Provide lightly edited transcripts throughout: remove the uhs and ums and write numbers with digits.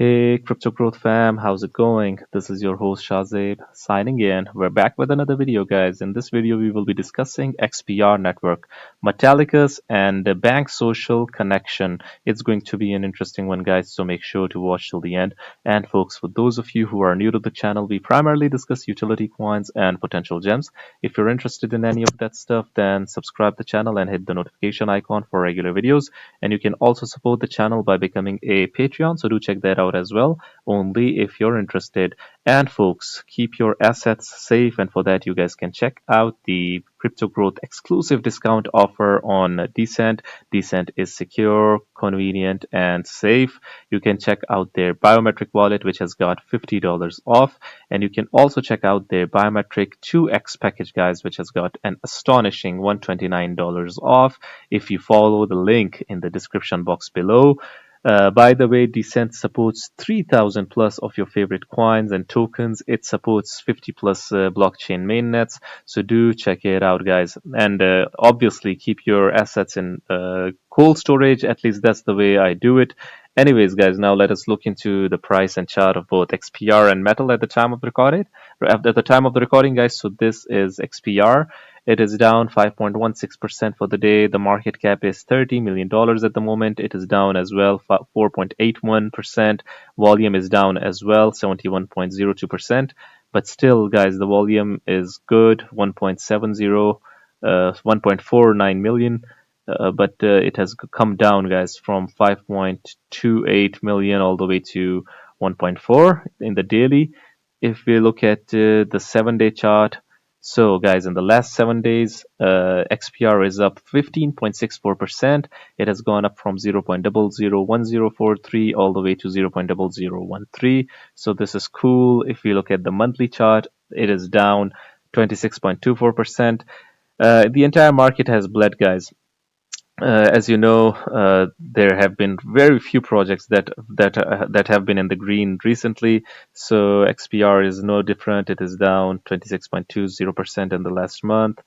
Hey, Crypto Growth fam, how's it going? This is your host Shazib signing in. We're back with another video, guys. In this video, we will be discussing XPR Network, Metallicus, and the Banksocial connection. It's going to be an interesting one, guys, so make sure to watch till the end. And folks, for those of you who are new to the channel, we primarily discuss utility coins and potential gems. If you're interested in any of that stuff, then subscribe the channel and hit the notification icon for regular videos. And you can also support the channel by becoming a Patreon, so do check that out as well, only if you're interested. And folks, keep your assets safe, and for that you guys can check out the Crypto Growth exclusive discount offer on Decent. Decent is secure, convenient, and safe. You can check out their biometric wallet, which has got $50 off, and you can also check out their biometric 2x package, guys, which has got an astonishing $129 off if you follow the link in the description box below. By the way, Decent supports 3,000 plus of your favorite coins and tokens. It supports 50 plus blockchain mainnets. So do check it out, guys. And obviously, keep your assets in cold storage. At least that's the way I do it. Anyways, guys, now let us look into the price and chart of both XPR and Metal at the time of the recording. At the time of the recording, guys, so this is XPR. It is down 5.16% for the day. The market cap is $30 million at the moment. It is down as well, 4.81%. Volume is down as well, 71.02%. But still, guys, the volume is good, 1.49 million. But it has come down, guys, from 5.28 million all the way to 1.4 in the daily. If we look at the 7-day chart, so guys, in the last 7 days, XPR is up 15.64%. It has gone up from 0.001043 all the way to 0.0013. So this is cool. If we look at the monthly chart, it is down 26.24%. The entire market has bled, guys. As you know, there have been very few projects that have been in the green recently. So XPR is no different. It is down 26.20% in the last month.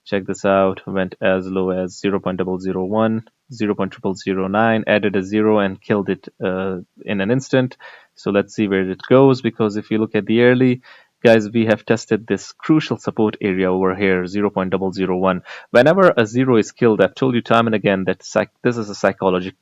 Check this out. Went as low as 0.001, 0.0009, added a zero and killed it in an instant. So let's see where it goes, because if you look at the yearly, guys, we have tested this crucial support area over here, 0.001. Whenever a zero is killed, I've told you time and again that this is a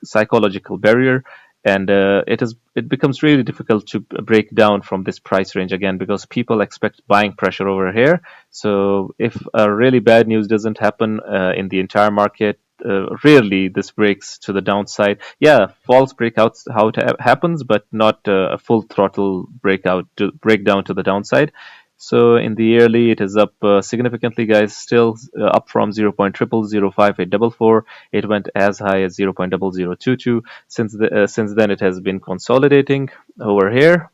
psychological barrier, and it becomes really difficult to break down from this price range again, because people expect buying pressure over here. So if a really bad news doesn't happen in the entire market, rarely this breaks to the downside. Yeah, false breakouts how it happens, but not a full throttle breakdown to the downside. So in the yearly, it is up significantly, guys. Still up from 0.000584. It went as high as 0.0022. Since then, it has been consolidating over here.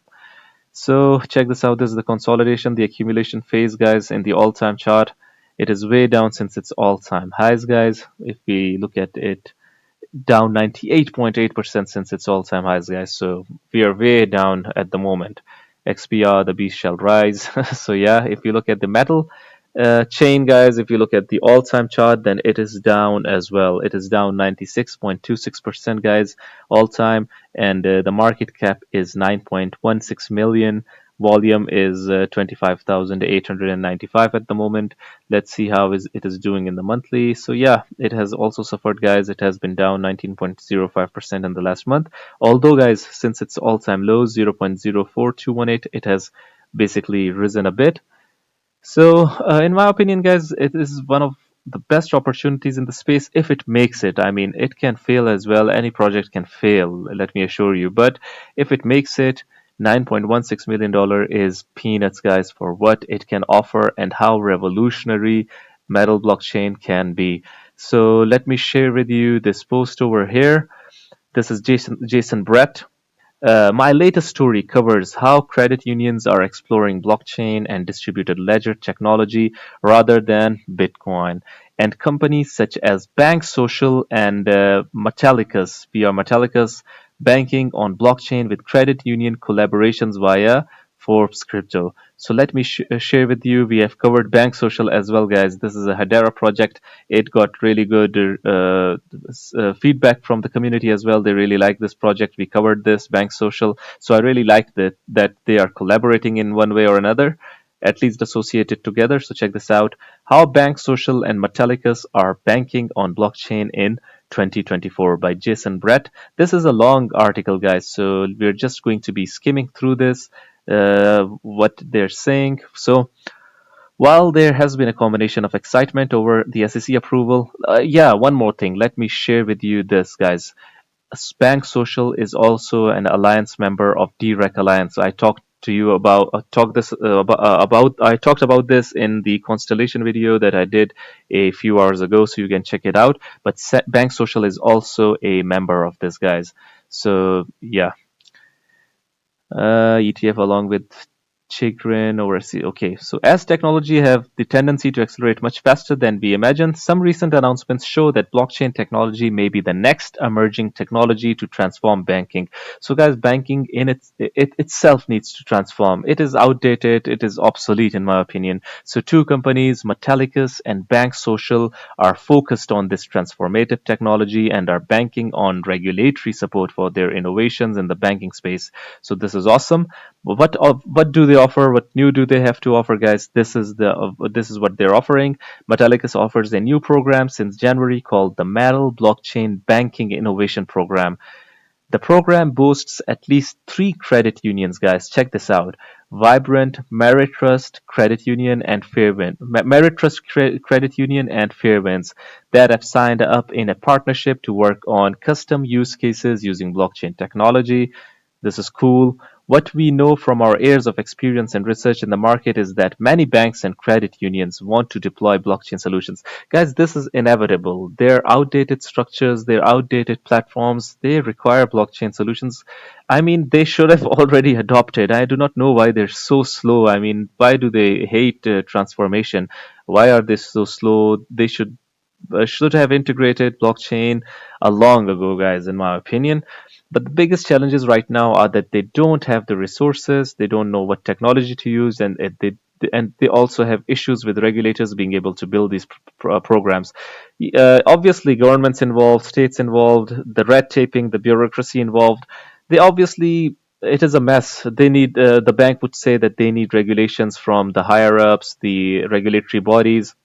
So check this out. This is the consolidation, the accumulation phase, guys, in the all-time chart. It is way down since its all-time highs, guys. If we look at it, down 98.8% since its all-time highs, guys. So we are way down at the moment. XPR, the beast shall rise. So yeah, if you look at the metal chain, guys, if you look at the all-time chart, then it is down as well. It is down 96.26%, guys, all-time, and the market cap is 9.16 million. Volume is 25,895 at the moment. Let's see how it is doing in the monthly. So yeah, it has also suffered, guys. It has been down 19.05% in the last month. Although, guys, since its all-time low, 0.04218, it has basically risen a bit. So, in my opinion, guys, it is one of the best opportunities in the space if it makes it. I mean, it can fail as well. Any project can fail, let me assure you. But if it makes it, $9.16 million is peanuts, guys, for what it can offer and how revolutionary metal blockchain can be. So let me share with you this post over here. This is Jason Brett. My latest story covers how credit unions are exploring blockchain and distributed ledger technology rather than Bitcoin, and companies such as Banksocial and Metallicus, via Metallicus, banking on blockchain with credit union collaborations via Forbes Crypto. So let me share with you. We have covered Banksocial as well, guys. This is a Hedera project. It got really good feedback from the community as well. They really like this project. We covered this Banksocial. So I really like that they are collaborating in one way or another, at least associated together. So check this out. How Banksocial and Metallicus are banking on blockchain in 2024 by Jason Brett. This is a long article, guys, so we're just going to be skimming through this, what they're saying. So while there has been a combination of excitement over the SEC approval, yeah, one more thing. Let me share with you this, guys. Banksocial is also an alliance member of DREC Alliance. I talked to you about I talked about this in the Constellation video that I did a few hours ago, so you can check it out. But Banksocial is also a member of this, guys. So yeah, ETF along with Chagrin or okay, so as technology have the tendency to accelerate much faster than we imagined, some recent announcements show that blockchain technology may be the next emerging technology to transform banking. So guys, banking in it itself needs to transform. It is outdated, it is obsolete in my opinion. So two companies, Metallicus and Banksocial, are focused on this transformative technology and are banking on regulatory support for their innovations in the banking space. So this is awesome. What do they offer? What new do they have to offer, guys? This is what they're offering. Metallicus offers a new program since January called the Metal Blockchain Banking Innovation Program. The program boasts at least three credit unions, guys. Check this out: Vibrant, Merit Trust Credit Union, and Fairwind. Merit Trust Credit Union and Fairwinds that have signed up in a partnership to work on custom use cases using blockchain technology. This is cool. What we know from our years of experience and research in the market is that many banks and credit unions want to deploy blockchain solutions. Guys, this is inevitable. Their outdated structures, their outdated platforms, they require blockchain solutions. I mean, they should have already adopted. I do not know why they're so slow. I mean, why do they hate transformation? Why are they so slow? They should have integrated blockchain a long ago, guys, in my opinion. But the biggest challenges right now are that they don't have the resources, they don't know what technology to use, and they also have issues with regulators being able to build these programs. Obviously, governments involved, states involved, the red taping, the bureaucracy involved. They obviously it is a mess. They need the bank would say that they need regulations from the higher ups, the regulatory bodies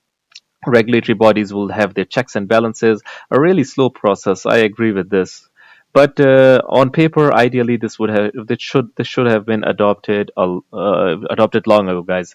will have their checks and balances. A really slow process. I agree with this. But on paper, ideally, this should have been adopted long ago, guys.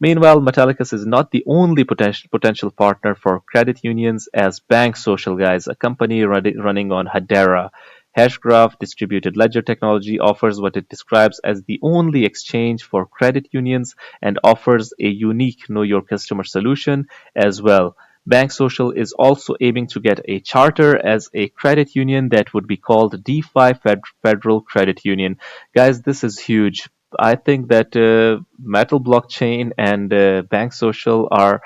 Meanwhile, Metallicus is not the only potential partner for credit unions, as Banksocial, guys, a company running on Hedera. Hashgraph Distributed Ledger Technology offers what it describes as the only exchange for credit unions and offers a unique Know Your Customer solution as well. Banksocial is also aiming to get a charter as a credit union that would be called DeFi Federal Credit Union. Guys, this is huge. I think that Metal Blockchain and Banksocial are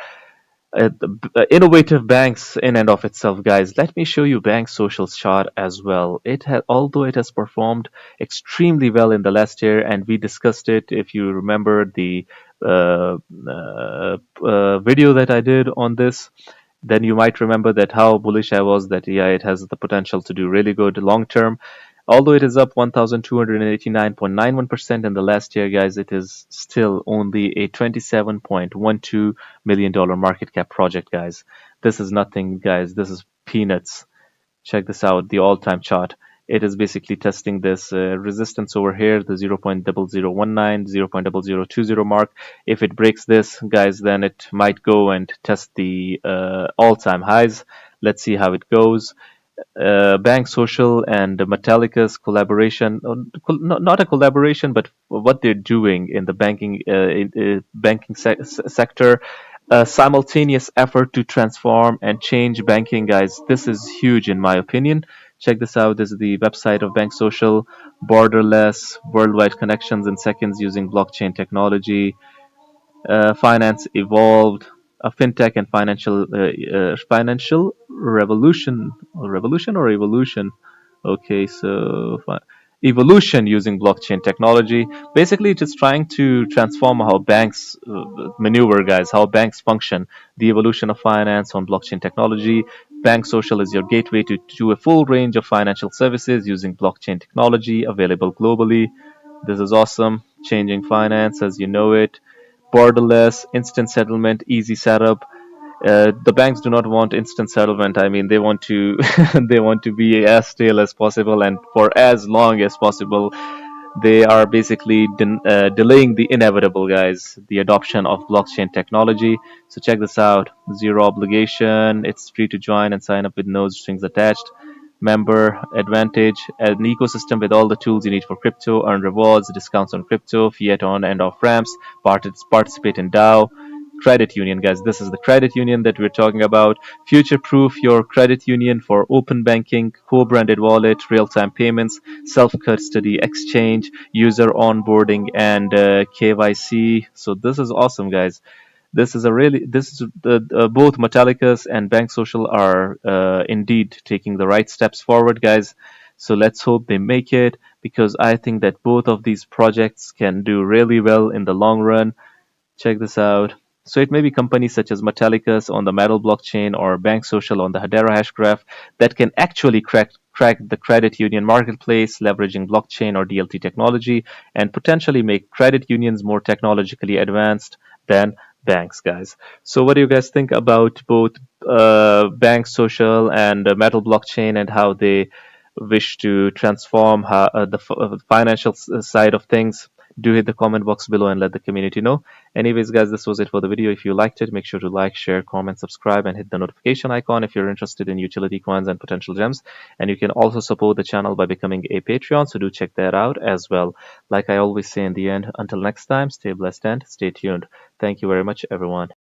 innovative banks in and of itself, guys. Let me show you Banksocial's chart as well. Although it has performed extremely well in the last year, and we discussed it. If you remember the video that I did on this, then you might remember that how bullish I was, that yeah, it has the potential to do really good long term. Although it is up 1,289.91% in the last year, guys, it is still only a $27.12 million market cap project, guys. This is nothing, guys. This is peanuts. Check this out, the all-time chart. It is basically testing this resistance over here, the 0.0019, 0.0020 mark. If it breaks this, guys, then it might go and test the all-time highs. Let's see how it goes. Banksocial and Metallicus collaboration, not a collaboration, but what they're doing in the banking sector, a simultaneous effort to transform and change banking, guys. This is huge in my opinion. Check this out. This is the website of Banksocial. Borderless worldwide connections in seconds using blockchain technology. Finance evolved, a fintech and financial revolution or evolution. Okay, so evolution using blockchain technology. Basically, it is trying to transform how banks maneuver, guys, how banks function, the evolution of finance on blockchain technology. Banksocial is your gateway to a full range of financial services using blockchain technology available globally. This is awesome. Changing finance as you know it. Borderless, instant settlement, easy setup. The banks do not want instant settlement. I mean, they want to they want to be as stale as possible and for as long as possible. They are basically delaying the inevitable, guys, the adoption of blockchain technology. So check this out: zero obligation. It's free to join and sign up with no strings attached. Member advantage: an ecosystem with all the tools you need for crypto, earn rewards, discounts on crypto, fiat on and off ramps, participate in DAO. Credit union, guys, this is the credit union that we're talking about. Future proof your credit union for open banking, co-branded wallet, real-time payments, self-custody exchange, user onboarding, and KYC. So this is awesome, guys. This is both Metallicus and Banksocial are indeed taking the right steps forward, guys. So let's hope they make it, because I think that both of these projects can do really well in the long run. Check this out. So it may be companies such as Metallicus on the Metal blockchain or Banksocial on the Hedera hashgraph that can actually crack the credit union marketplace, leveraging blockchain or DLT technology, and potentially make credit unions more technologically advanced than banks, guys. So what do you guys think about both Banksocial and Metal blockchain, and how they wish to transform the financial side of things? Do hit the comment box below and let the community know. Anyways, guys, this was it for the video. If you liked it, make sure to like, share, comment, subscribe, and hit the notification icon if you're interested in utility coins and potential gems. And you can also support the channel by becoming a Patreon, so do check that out as well. Like I always say in the end, until next time, stay blessed and stay tuned. Thank you very much, everyone.